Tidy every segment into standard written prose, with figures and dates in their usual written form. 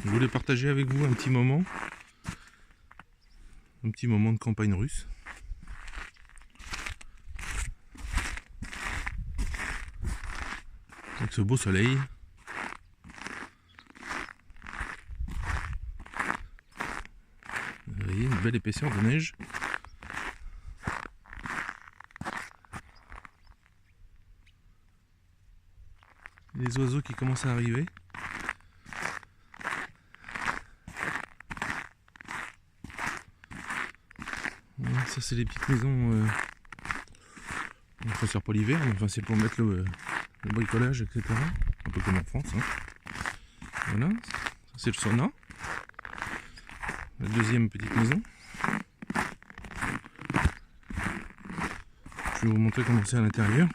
Je voulais partager avec vous un petit moment de campagne russe. Avec ce beau soleil. Vous voyez, une belle épaisseur de neige. Les oiseaux qui commencent à arriver. Ça c'est les petites maisons. On ne ne sert pas l'hiver, mais enfin c'est pour mettre le bricolage, etc. Un peu comme en France. Hein. Voilà, ça c'est le sauna. La deuxième petite maison. Je vais vous montrer comment c'est à l'intérieur.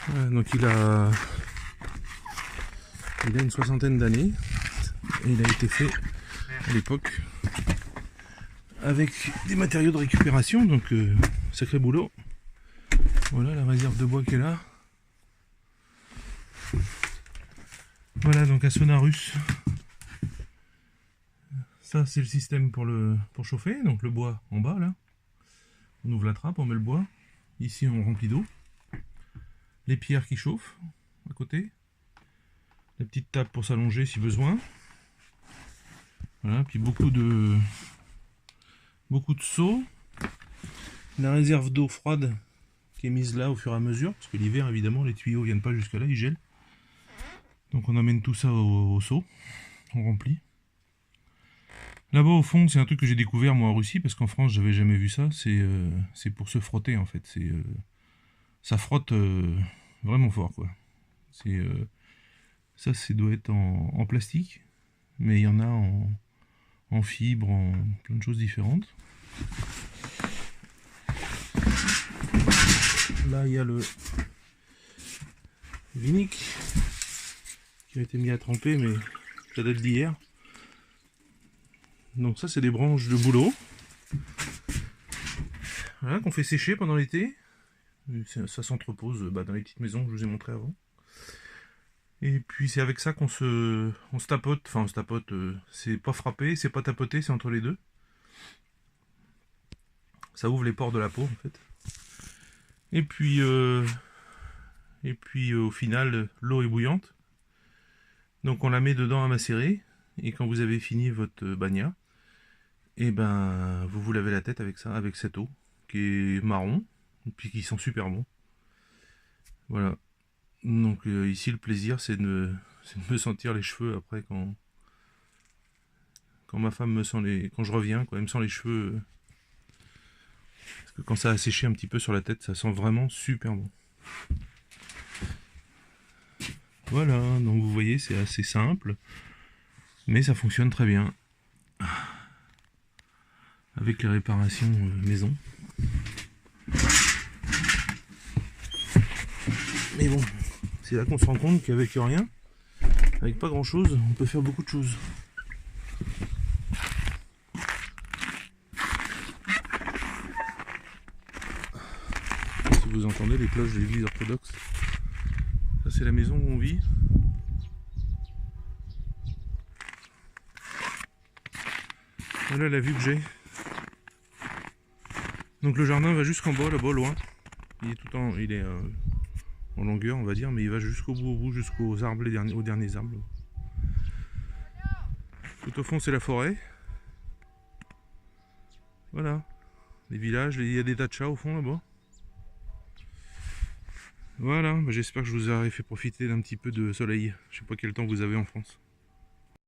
Voilà, donc il a une soixantaine d'années et il a été fait à l'époque avec des matériaux de récupération, donc sacré boulot. Voilà la réserve de bois qui est là. Voilà donc un sauna russe. Ça c'est le système pour chauffer, donc le bois en bas là. On ouvre la trappe, on met le bois. Ici on remplit d'eau. Les pierres qui chauffent à côté. La petite table pour s'allonger si besoin. Voilà, puis beaucoup de seaux. La réserve d'eau froide qui est mise là au fur et à mesure, parce que l'hiver évidemment les tuyaux viennent pas jusque là, ils gèlent. Donc on amène tout ça au seau, on remplit. Là-bas au fond, c'est un truc que j'ai découvert moi en Russie, parce qu'en France j'avais jamais vu ça, c'est pour se frotter en fait. Ça frotte vraiment fort quoi. Ça doit être en plastique, mais il y en a en fibre, en plein de choses différentes. Là il y a le vinic qui a été mis à tremper, mais ça date d'hier. Donc ça c'est des branches de bouleau, voilà, qu'on fait sécher pendant l'été. Ça s'entrepose dans les petites maisons que je vous ai montré avant. Et puis c'est avec ça qu'on se tapote, enfin on se tapote, c'est pas frapper, c'est pas tapoter, c'est entre les deux. Ça ouvre les pores de la peau en fait. Et puis au final l'eau est bouillante. Donc on la met dedans à macérer. Et quand vous avez fini votre bagna, et ben vous vous lavez la tête avec ça, avec cette eau qui est marron, et puis qui sent super bon. Voilà. Donc ici le plaisir c'est de me sentir les cheveux après quand ma femme me sent quand je reviens, quoi, elle me sent les cheveux. Parce que quand ça a séché un petit peu sur la tête, ça sent vraiment super bon. Voilà, donc vous voyez c'est assez simple, mais ça fonctionne très bien. Avec les réparations maison. Mais bon, c'est là qu'on se rend compte qu'avec rien, avec pas grand chose, on peut faire beaucoup de choses. Si vous entendez les cloches de l'église orthodoxe, ça c'est la maison où on vit. Voilà la vue que j'ai. Donc le jardin va jusqu'en bas, là-bas, loin. Il est en longueur, on va dire, mais il va jusqu'au bout, jusqu'aux arbres, aux derniers arbres. Tout au fond, c'est la forêt. Voilà. Les villages, il y a des dachas au fond, là-bas. Voilà, j'espère que je vous aurai fait profiter d'un petit peu de soleil. Je sais pas quel temps vous avez en France.